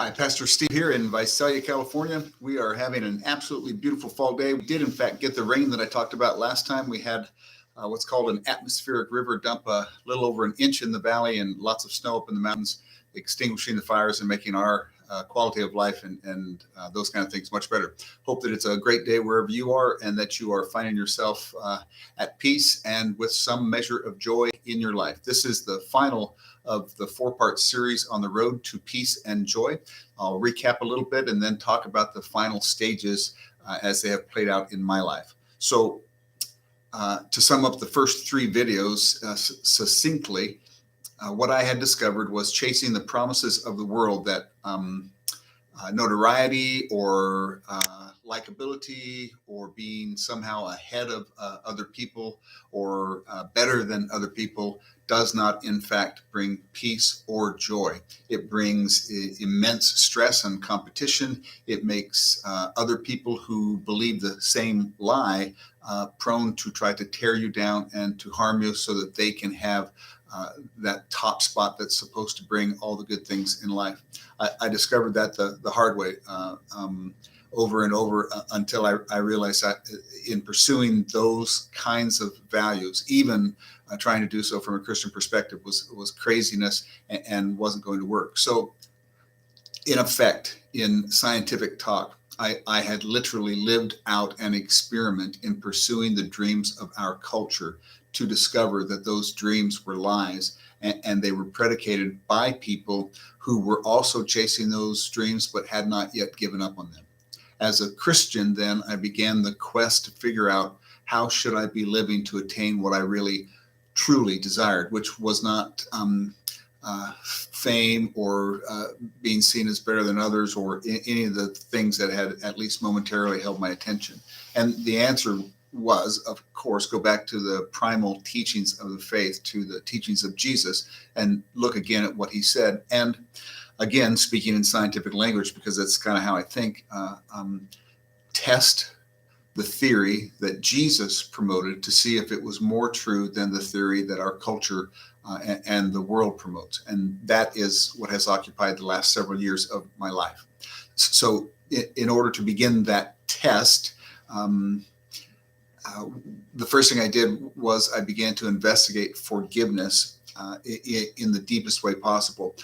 Hi, Pastor Steve here in Visalia, California. We are having an absolutely beautiful fall day. We did, in fact, get the rain that I talked about last time. We had what's called an atmospheric river dump a little over an inch in the valley and lots of snow up in the mountains, extinguishing the fires and making our quality of life and those kind of things much better. Hope that it's a great day wherever you are and that you are finding yourself at peace and with some measure of joy in your life. This is the final of the four-part series on the road to peace and joy. I'll recap a little bit and then talk about the final stages as they have played out in my life. So to sum up the first three videos succinctly, what I had discovered was chasing the promises of the world that notoriety or likability or being somehow ahead of other people or better than other people does not in fact bring peace or joy. It brings immense stress and competition. It makes other people who believe the same lie prone to try to tear you down and to harm you so that they can have that top spot that's supposed to bring all the good things in life. I discovered that the hard way over and over until I realized that in pursuing those kinds of values, even trying to do so from a Christian perspective was craziness and wasn't going to work. So in effect, in scientific talk, I had literally lived out an experiment in pursuing the dreams of our culture to discover that those dreams were lies and they were predicated by people who were also chasing those dreams but had not yet given up on them. As a Christian, then, I began the quest to figure out how should I be living to attain what I really truly desired, which was not fame or being seen as better than others or any of the things that had at least momentarily held my attention. And the answer was, of course, go back to the primal teachings of the faith, to the teachings of Jesus, and look again at what he said. And again, speaking in scientific language, because that's kind of how I think, test the theory that Jesus promoted to see if it was more true than the theory that our culture and the world promotes. And that is what has occupied the last several years of my life. So in order to begin that test, the first thing I did was I began to investigate forgiveness in the deepest way possible.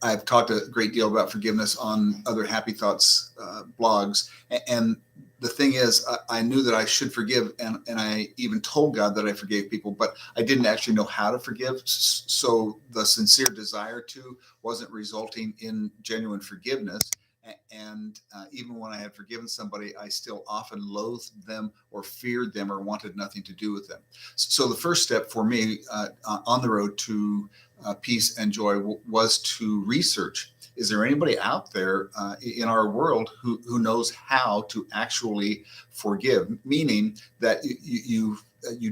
I've talked a great deal about forgiveness on other Happy Thoughts blogs. And the thing is, I knew that I should forgive, and I even told God that I forgave people, but I didn't actually know how to forgive. So the sincere desire to wasn't resulting in genuine forgiveness. And even when I had forgiven somebody, I still often loathed them or feared them or wanted nothing to do with them. So the first step for me on the road to peace and joy was to research. Is there anybody out there in our world who knows how to actually forgive? Meaning that you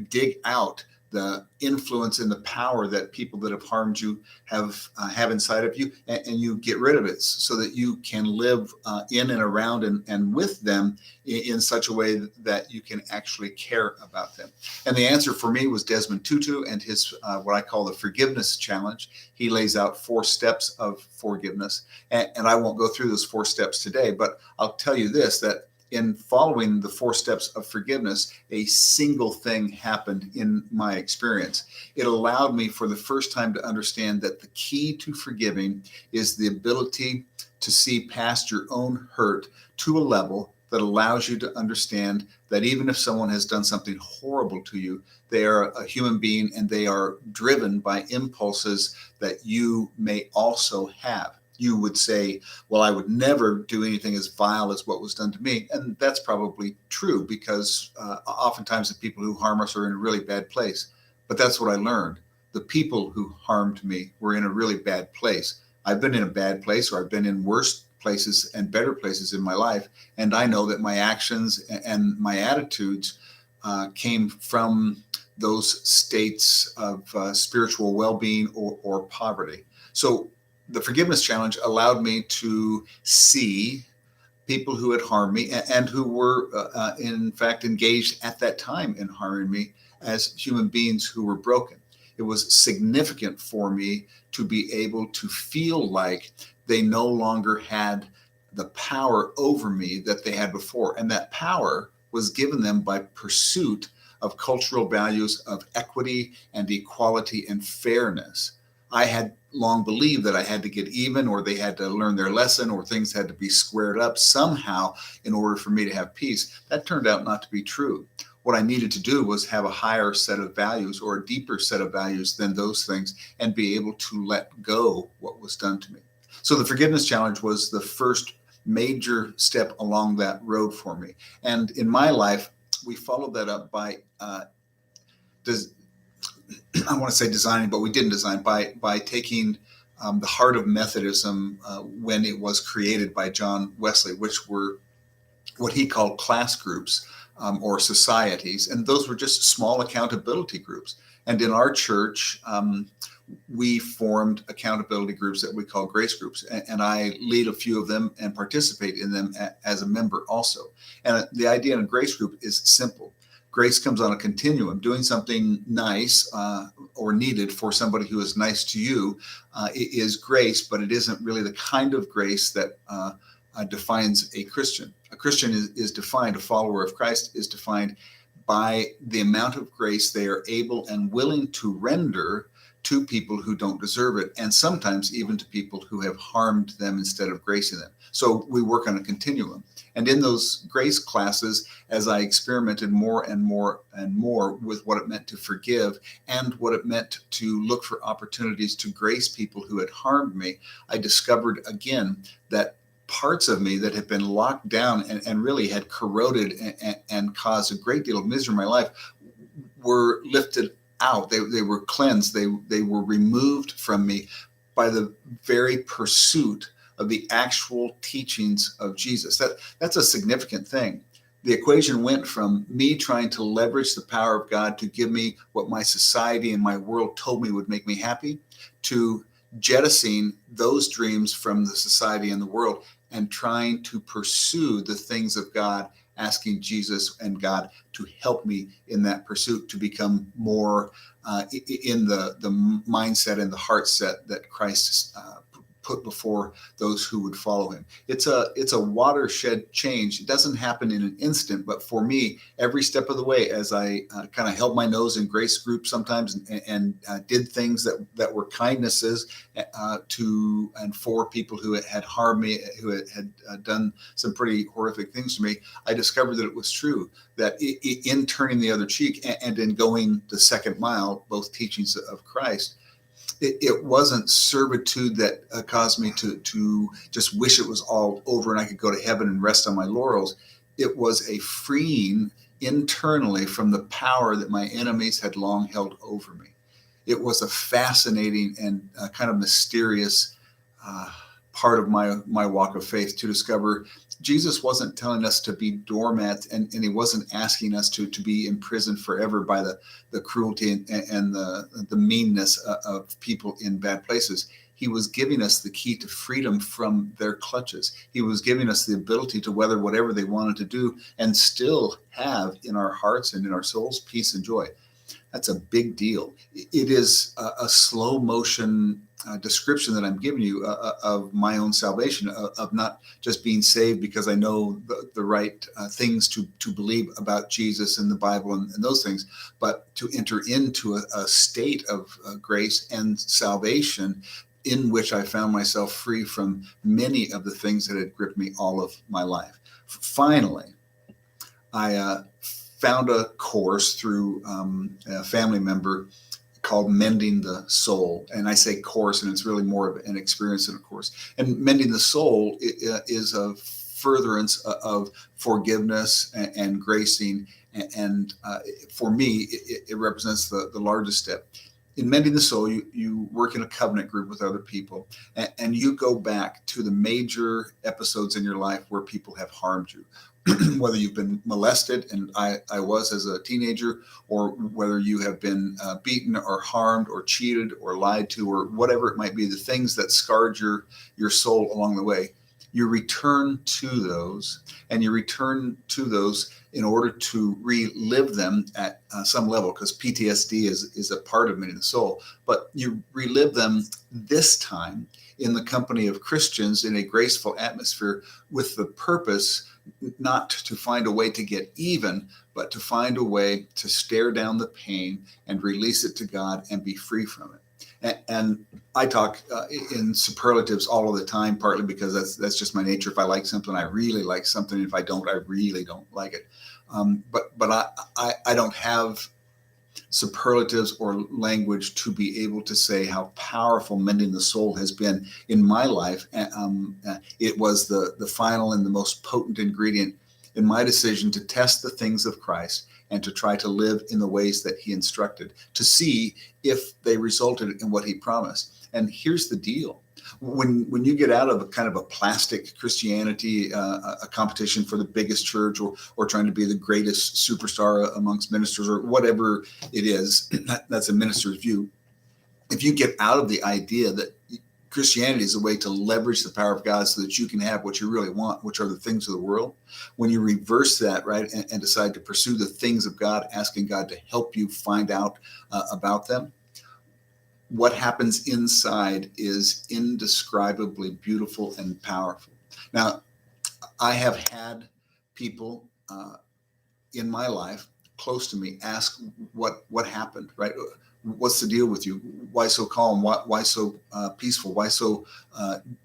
dig out the influence and the power that people that have harmed you have inside of you, and you get rid of it so that you can live in and around and with them in such a way that you can actually care about them. And the answer for me was Desmond Tutu and his what I call the forgiveness challenge. He lays out 4 steps of forgiveness, and I won't go through those 4 steps today, but I'll tell you this, that in following the 4 steps of forgiveness, a single thing happened in my experience. It allowed me for the first time to understand that the key to forgiving is the ability to see past your own hurt to a level that allows you to understand that even if someone has done something horrible to you, they are a human being and they are driven by impulses that you may also have. You would say, well, I would never do anything as vile as what was done to me. And that's probably true because oftentimes the people who harm us are in a really bad place. But that's what I learned. The people who harmed me were in a really bad place. I've been in a bad place, or I've been in worse places and better places in my life. And I know that my actions and my attitudes came from those states of spiritual well-being or poverty. So the forgiveness challenge allowed me to see people who had harmed me and who were, in fact, engaged at that time in harming me as human beings who were broken. It was significant for me to be able to feel like they no longer had the power over me that they had before. And that power was given them by pursuit of cultural values of equity and equality and fairness. I had long believed that I had to get even, or they had to learn their lesson, or things had to be squared up somehow in order for me to have peace. That turned out not to be true. What I needed to do was have a higher set of values, or a deeper set of values than those things, and be able to let go what was done to me. So the forgiveness challenge was the first major step along that road for me. And in my life, we followed that up by I want to say designing, but we didn't design, by taking the heart of Methodism when it was created by John Wesley, which were what he called class groups or societies. And those were just small accountability groups. And in our church, we formed accountability groups that we call grace groups. And I lead a few of them and participate in them as a member also. And the idea in a grace group is simple. Grace comes on a continuum. Doing something nice or needed for somebody who is nice to you is grace, but it isn't really the kind of grace that defines a Christian. A Christian is defined, a follower of Christ is defined by the amount of grace they are able and willing to render to people who don't deserve it, and sometimes even to people who have harmed them instead of gracing them. So we work on a continuum. And in those grace classes, as I experimented more and more and more with what it meant to forgive and what it meant to look for opportunities to grace people who had harmed me, I discovered again that parts of me that had been locked down and really had corroded and caused a great deal of misery in my life were lifted out. They were cleansed. They were removed from me by the very pursuit of the actual teachings of Jesus. That's a significant thing. The equation went from me trying to leverage the power of God to give me what my society and my world told me would make me happy, to jettisoning those dreams from the society and the world and trying to pursue the things of God, asking Jesus and God to help me in that pursuit, to become more in the mindset and the heart set that Christ put before those who would follow him. It's a watershed change. It doesn't happen in an instant, but for me, every step of the way, as I kind of held my nose in grace groups sometimes and did things that were kindnesses to and for people who had harmed me, who had done some pretty horrific things to me, I discovered that it was true, that in turning the other cheek and in going the second mile, both teachings of Christ, it wasn't servitude that caused me to just wish it was all over and I could go to heaven and rest on my laurels. It was a freeing internally from the power that my enemies had long held over me. It was a fascinating and kind of mysterious part of my walk of faith to discover Jesus wasn't telling us to be doormats, and he wasn't asking us to be imprisoned forever by the cruelty and the meanness of people in bad places. He was giving us the key to freedom from their clutches. He was giving us the ability to weather whatever they wanted to do and still have in our hearts and in our souls peace and joy. That's a big deal. It is a slow motion description that I'm giving you of my own salvation, of not just being saved because I know the right things to believe about Jesus and the Bible and those things, but to enter into a state of grace and salvation in which I found myself free from many of the things that had gripped me all of my life. Finally, I found a course through a family member called Mending the Soul. And I say course, and it's really more of an experience than a course. And Mending the Soul is a furtherance of forgiveness and gracing. And for me, it represents the largest step. In Mending the Soul, you work in a covenant group with other people, and you go back to the major episodes in your life where people have harmed you. Whether you've been molested, and I was as a teenager, or whether you have been beaten or harmed or cheated or lied to or whatever it might be, the things that scarred your soul along the way. you return to those, and you return to those in order to relive them at some level, because PTSD is a part of Mending the Soul, but you relive them this time in the company of Christians in a graceful atmosphere, with the purpose not to find a way to get even, but to find a way to stare down the pain and release it to God and be free from it. And I talk in superlatives all of the time, partly because that's just my nature. If I like something, I really like something. If I don't, I really don't like it. But I don't have superlatives or language to be able to say how powerful Mending the Soul has been in my life. It was the final and the most potent ingredient in my decision to test the things of Christ and to try to live in the ways that he instructed, to see if they resulted in what he promised. And here's the deal. When you get out of a kind of a plastic Christianity, a competition for the biggest church, or trying to be the greatest superstar amongst ministers, or whatever it is, that's a minister's view. If you get out of the idea that Christianity is a way to leverage the power of God so that you can have what you really want, which are the things of the world, when you reverse that, right, and decide to pursue the things of God, asking God to help you find out about them, what happens inside is indescribably beautiful and powerful. Now, I have had people in my life close to me ask what happened, right? What's the deal with you? Why so calm? Why so peaceful? Why so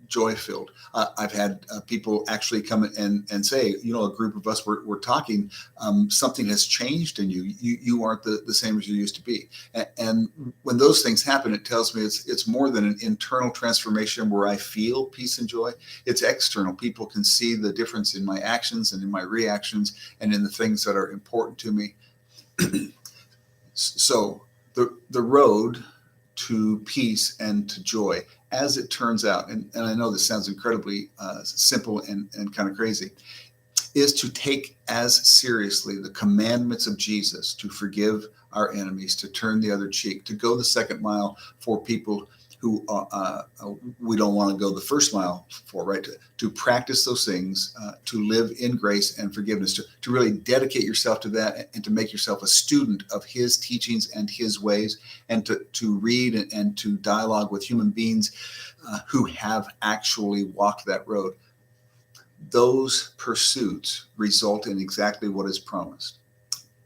joy-filled? I've had people actually come and say, a group of us were talking, something has changed in you. You aren't the same as you used to be. And when those things happen, it tells me it's more than an internal transformation where I feel peace and joy. It's external. People can see the difference in my actions and in my reactions and in the things that are important to me. So the road to peace and to joy, as it turns out, and I know this sounds incredibly simple and kind of crazy, is to take as seriously the commandments of Jesus to forgive our enemies, to turn the other cheek, to go the second mile for people who we don't want to go the first mile for, right? To practice those things, to live in grace and forgiveness, to really dedicate yourself to that, and to make yourself a student of his teachings and his ways, and to read and to dialogue with human beings who have actually walked that road. Those pursuits result in exactly what is promised.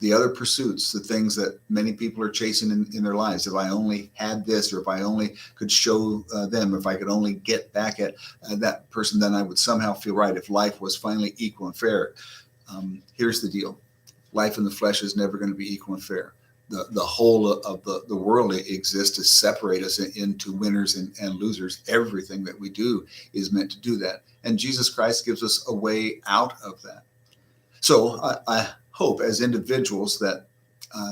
The other pursuits, the things that many people are chasing in their lives, if I only had this, or if I only could show them, if I could only get back at that person, then I would somehow feel right, if life was finally equal and fair. Here's the deal. Life in the flesh is never going to be equal and fair. The whole of the world exists to separate us into winners and losers. Everything that we do is meant to do that. And Jesus Christ gives us a way out of that. So I hope as individuals that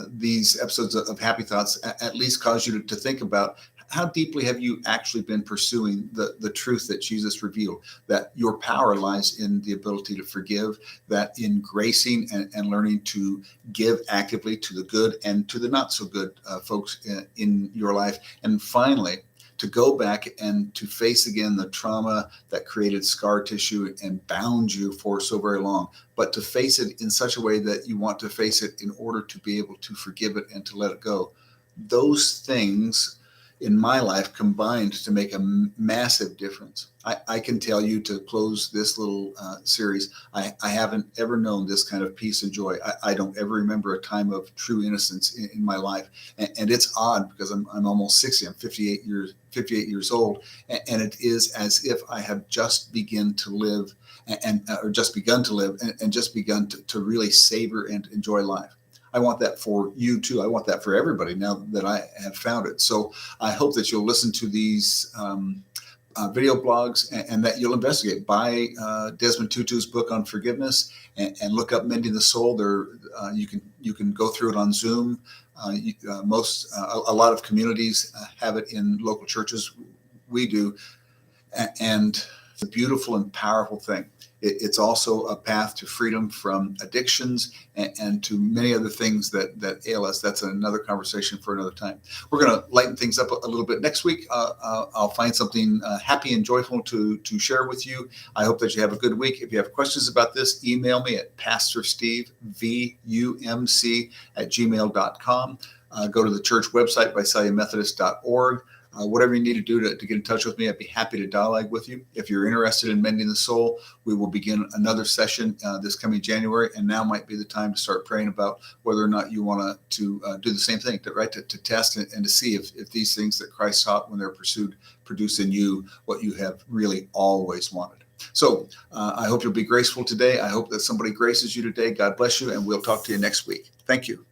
these episodes of Happy Thoughts at least cause you to think about, how deeply have you actually been pursuing the truth that Jesus revealed, that your power lies in the ability to forgive, that in gracing and learning to give actively to the good and to the not so good folks in your life. And finally, to go back and to face again the trauma that created scar tissue and bound you for so very long, but to face it in such a way that you want to face it in order to be able to forgive it and to let it go. Those things in my life combined to make a massive difference. I can tell you, to close this little series, I haven't ever known this kind of peace and joy. I don't ever remember a time of true innocence in my life. And it's odd because I'm almost 60. I'm 58 years old. And it is as if I have just begun to live and just begun to really savor and enjoy life. I want that for you too. I want that for everybody now that I have found it. So I hope that you'll listen to these video blogs and that you'll investigate. Buy Desmond Tutu's book on forgiveness and look up Mending the Soul. There, you can go through it on Zoom. A lot of communities have it in local churches. We do. And a beautiful and powerful thing. It's also a path to freedom from addictions and to many other things that ail us. That's another conversation for another time. We're going to lighten things up a little bit next week. I'll find something happy and joyful to share with you. I hope that you have a good week. If you have questions about this, email me at pastorstevevumc@gmail.com. Go to the church website, VisaliaMethodist.org. Whatever you need to do to get in touch with me, I'd be happy to dialogue with you. If you're interested in Mending the Soul, we will begin another session this coming January, and now might be the time to start praying about whether or not you want to do the same thing, right? To test and to see if these things that Christ taught when they're pursued produce in you what you have really always wanted. So I hope you'll be graceful today. I hope that somebody graces you today. God bless you, and we'll talk to you next week. Thank you.